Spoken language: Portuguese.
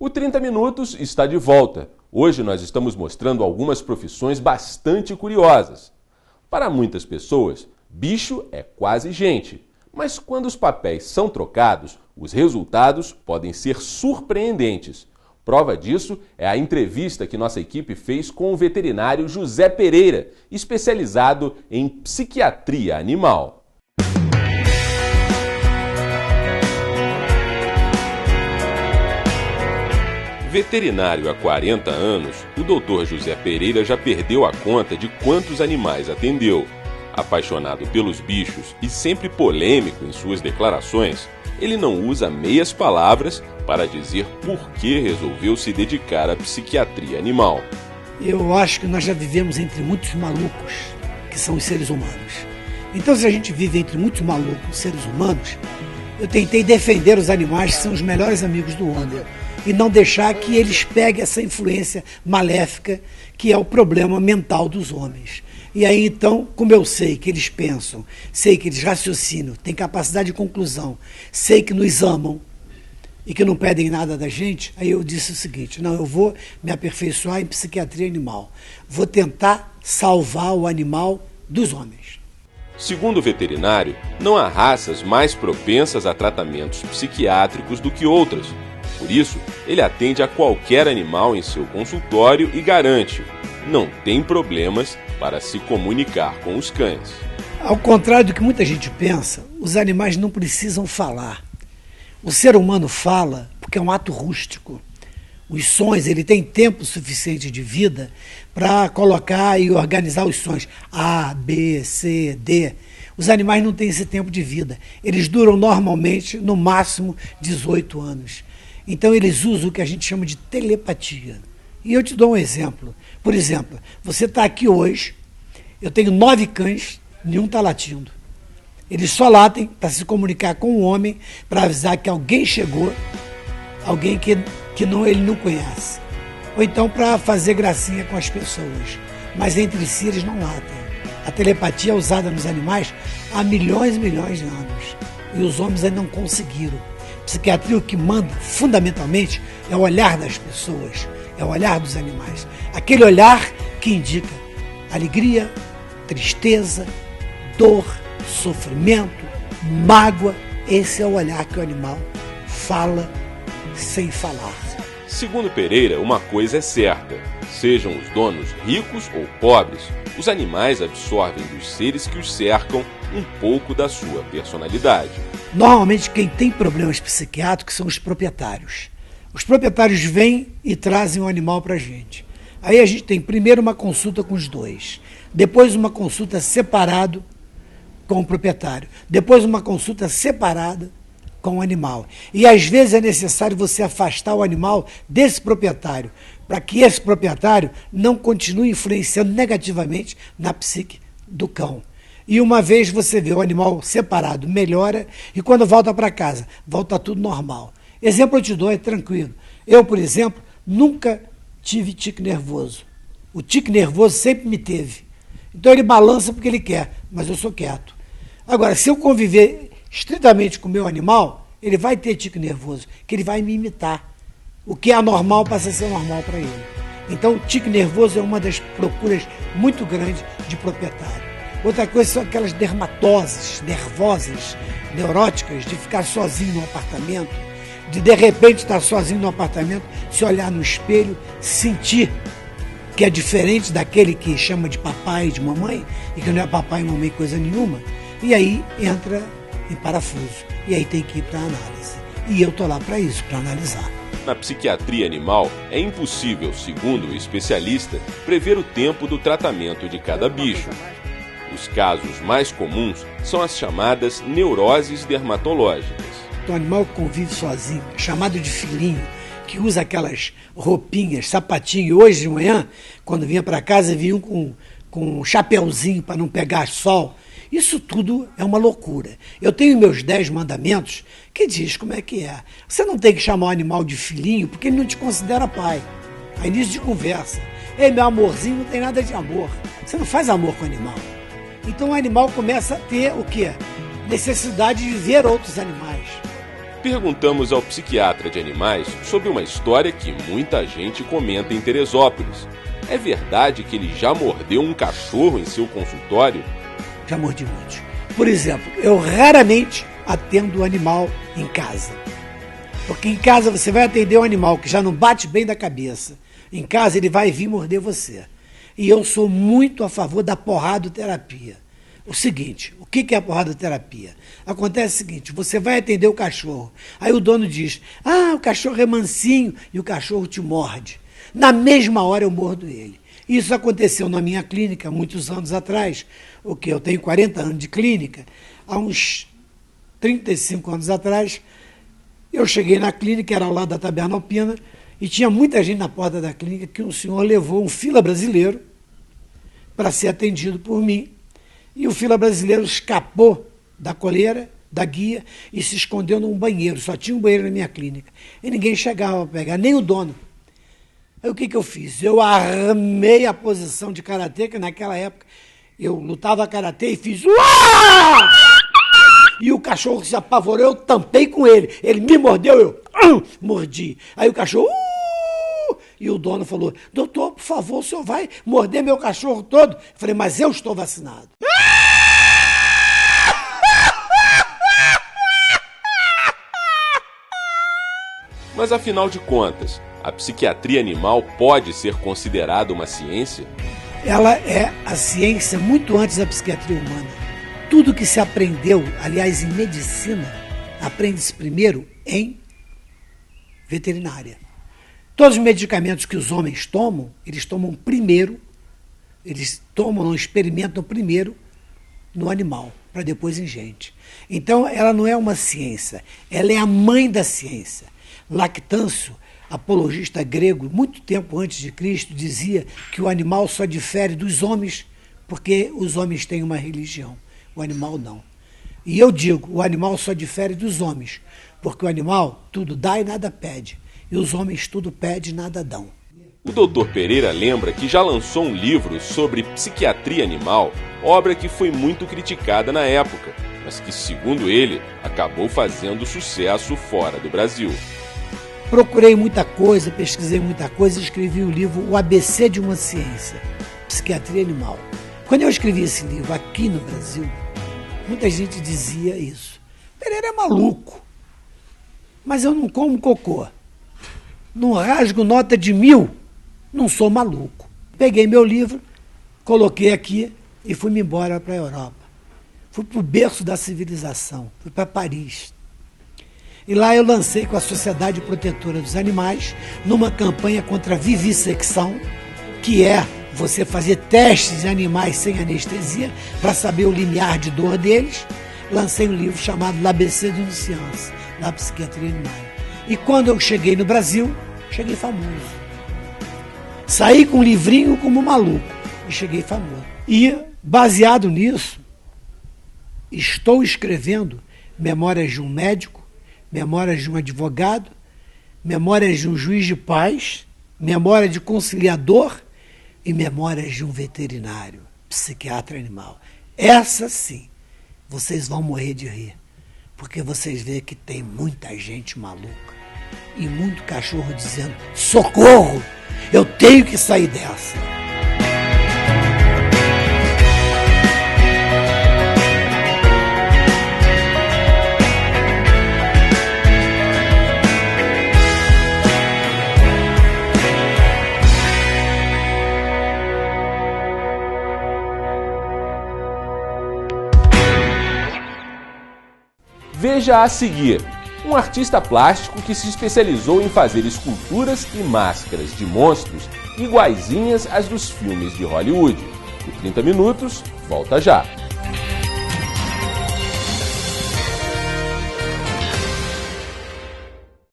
O 30 Minutos está de volta. Hoje nós estamos mostrando algumas profissões bastante curiosas. Para muitas pessoas, bicho é quase gente. Mas quando os papéis são trocados, os resultados podem ser surpreendentes. Prova disso é a entrevista que nossa equipe fez com o veterinário José Pereira, especializado em psiquiatria animal. Veterinário há 40 anos, o Dr. José Pereira já perdeu a conta de quantos animais atendeu. Apaixonado pelos bichos e sempre polêmico em suas declarações, ele não usa meias palavras para dizer por que resolveu se dedicar à psiquiatria animal. Eu acho que nós já vivemos entre muitos malucos, que são os seres humanos. Então, se a gente vive entre muitos malucos, seres humanos, eu tentei defender os animais que são os melhores amigos do homem e não deixar que eles peguem essa influência maléfica que é o problema mental dos homens. E aí, então, como eu sei que eles pensam, sei que eles raciocinam, têm capacidade de conclusão, sei que nos amam e que não pedem nada da gente, aí eu disse o seguinte: não, eu vou me aperfeiçoar em psiquiatria animal. Vou tentar salvar o animal dos homens. Segundo o veterinário, não há raças mais propensas a tratamentos psiquiátricos do que outras. Por isso, ele atende a qualquer animal em seu consultório e garante: não tem problemas para se comunicar com os cães. Ao contrário do que muita gente pensa, os animais não precisam falar. O ser humano fala porque é um ato rústico. Os sons, ele tem tempo suficiente de vida para colocar e organizar os sons A, B, C, D. Os animais não têm esse tempo de vida. Eles duram normalmente, no máximo, 18 anos. Então eles usam o que a gente chama de telepatia. E eu te dou um exemplo. Por exemplo, você está aqui hoje, eu tenho 9 cães, nenhum está latindo. Eles só latem para se comunicar com o homem, para avisar que alguém chegou, alguém que ele não conhece. Ou então para fazer gracinha com as pessoas. Mas entre si eles não latem. A telepatia é usada nos animais há milhões e milhões de anos. E os homens ainda não conseguiram. Psiquiatria, o que manda, fundamentalmente, é o olhar das pessoas, é o olhar dos animais. Aquele olhar que indica alegria, tristeza, dor, sofrimento, mágoa. Esse é o olhar que o animal fala sem falar. Segundo Pereira, uma coisa é certa: sejam os donos ricos ou pobres, os animais absorvem dos seres que os cercam um pouco da sua personalidade. Normalmente quem tem problemas psiquiátricos são os proprietários. Os proprietários vêm e trazem o animal para a gente. Aí a gente tem primeiro uma consulta com os dois, depois uma consulta separado com o proprietário, depois uma consulta separada com o animal. E às vezes é necessário você afastar o animal desse proprietário, para que esse proprietário não continue influenciando negativamente na psique do cão. E uma vez você vê o animal separado, melhora, e quando volta para casa, volta tudo normal. Exemplo eu te dou, é tranquilo. Eu, por exemplo, nunca tive tique nervoso. O tique nervoso sempre me teve. Então ele balança porque ele quer, mas eu sou quieto. Agora, se eu conviver estritamente com o meu animal, ele vai ter tique nervoso, que ele vai me imitar. O que é anormal passa a ser normal para ele. Então, o tique nervoso é uma das procuras muito grandes de proprietário. Outra coisa são aquelas dermatoses nervosas, neuróticas, de ficar sozinho no apartamento, de repente estar sozinho no apartamento, se olhar no espelho, sentir que é diferente daquele que chama de papai e de mamãe, e que não é papai e mamãe coisa nenhuma, e aí entra em parafuso, e aí tem que ir para a análise. E eu estou lá para isso, para analisar. Na psiquiatria animal, é impossível, segundo o especialista, prever o tempo do tratamento de cada bicho. Os casos mais comuns são as chamadas neuroses dermatológicas. O animal que convive sozinho, chamado de filhinho, que usa aquelas roupinhas, sapatinho. Hoje de manhã, quando vinha para casa, vinham com um chapeuzinho para não pegar sol. Isso tudo é uma loucura. Eu tenho meus 10 mandamentos que diz como é que é. Você não tem que chamar o animal de filhinho porque ele não te considera pai. A início de conversa. Ei, meu amorzinho, não tem nada de amor. Você não faz amor com o animal. Então o animal começa a ter o quê? Necessidade de ver outros animais. Perguntamos ao psiquiatra de animais sobre uma história que muita gente comenta em Teresópolis. É verdade que ele já mordeu um cachorro em seu consultório? Já mordi muitos. Por exemplo, eu raramente atendo o animal em casa. Porque em casa você vai atender um animal que já não bate bem da cabeça. Em casa ele vai vir morder você. E eu sou muito a favor da porradoterapia. O seguinte, o que é a porradoterapia? Acontece o seguinte, você vai atender o cachorro, aí o dono diz, o cachorro é mansinho, e o cachorro te morde. Na mesma hora eu mordo ele. Isso aconteceu na minha clínica muitos anos atrás, eu tenho 40 anos de clínica, há uns 35 anos atrás, eu cheguei na clínica, era ao lado da Taberna Alpina, e tinha muita gente na porta da clínica que um senhor levou um fila brasileiro para ser atendido por mim. E o fila brasileiro escapou da coleira, da guia, e se escondeu num banheiro. Só tinha um banheiro na minha clínica. E ninguém chegava para pegar, nem o dono. Aí o que eu fiz? Eu armei a posição de karatê, que naquela época eu lutava karatê e fiz uá! E o cachorro se apavorou, eu tampei com ele. Ele me mordeu, eu mordi. Aí o cachorro... E o dono falou, doutor, por favor, o senhor vai morder meu cachorro todo? Eu falei, mas eu estou vacinado. Mas afinal de contas, a psiquiatria animal pode ser considerada uma ciência? Ela é a ciência muito antes da psiquiatria humana. Tudo que se aprendeu, aliás, em medicina, aprende-se primeiro em veterinária. Todos os medicamentos que os homens tomam, eles tomam primeiro, não experimentam primeiro no animal, para depois em gente. Então, ela não é uma ciência, ela é a mãe da ciência. Lactâncio, apologista grego, muito tempo antes de Cristo, dizia que o animal só difere dos homens porque os homens têm uma religião, o animal não. E eu digo, o animal só difere dos homens, porque o animal tudo dá e nada pede. E os homens tudo pedem e nada dão. O Dr. Pereira lembra que já lançou um livro sobre psiquiatria animal, obra que foi muito criticada na época, mas que, segundo ele, acabou fazendo sucesso fora do Brasil. Procurei muita coisa, pesquisei muita coisa e escrevi o livro O ABC de uma Ciência, Psiquiatria Animal. Quando eu escrevi esse livro aqui no Brasil, muita gente dizia isso. Pereira é maluco, mas eu não como cocô. Não rasgo nota de 1000, não sou maluco. Peguei meu livro, coloquei aqui e fui-me embora para a Europa. Fui para o berço da civilização, fui para Paris. E lá eu lancei com a Sociedade Protetora dos Animais, numa campanha contra a vivissecção, que é você fazer testes de animais sem anestesia, para saber o limiar de dor deles. Lancei um livro chamado L'ABC d'une Science, da psiquiatria animal. E quando eu cheguei no Brasil, cheguei famoso. Saí com um livrinho como maluco e cheguei famoso. E, baseado nisso, estou escrevendo Memórias de um Médico, Memórias de um Advogado, Memórias de um Juiz de Paz, Memória de Conciliador e Memórias de um Veterinário, Psiquiatra Animal. Essa sim, vocês vão morrer de rir, porque vocês veem que tem muita gente maluca e muito cachorro dizendo, socorro, eu tenho que sair dessa. Veja a seguir, um artista plástico que se especializou em fazer esculturas e máscaras de monstros iguaizinhas às dos filmes de Hollywood. O 30 Minutos volta já.